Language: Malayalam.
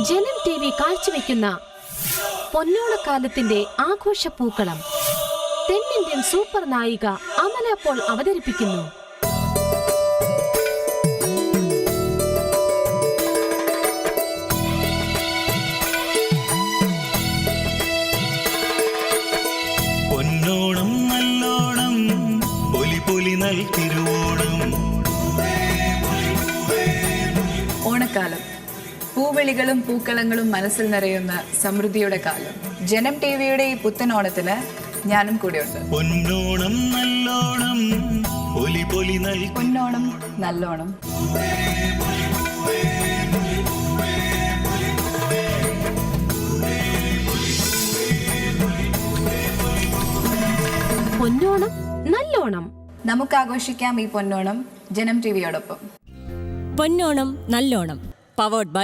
ജനം TV കാഴ്ചവെക്കുന്ന പൊന്നോണക്കാലത്തിന്റെ ആഘോഷപ്പൂക്കളം തെന്നിന്ത്യൻ സൂപ്പർ നായിക അമല പോൾ അവതരിപ്പിക്കുന്നു പൊന്നോണം നല്ലോണം പൊലി പൊലി നൽതിരുവോണം. ഓണക്കാലം പൂവിളികളും പൂക്കളങ്ങളും മനസ്സിൽ നിറയുന്ന സമൃദ്ധിയുടെ കാലം. ജനം ടിവിയുടെ ഈ പുത്തൻ ഓണത്തിന് ഞാനും കൂടെയുണ്ട്. പൊന്നോണം നല്ലോണം പൊലി പൊലി പൊന്നോണം നല്ലോണം. പൊന്നോണം നല്ലോണം. നമുക്ക് ആഘോഷിക്കാം ഈ പൊന്നോണം ജനം ടിവിയോടൊപ്പം. പൊന്നോണം നല്ലോണം പവേർഡ് ബൈ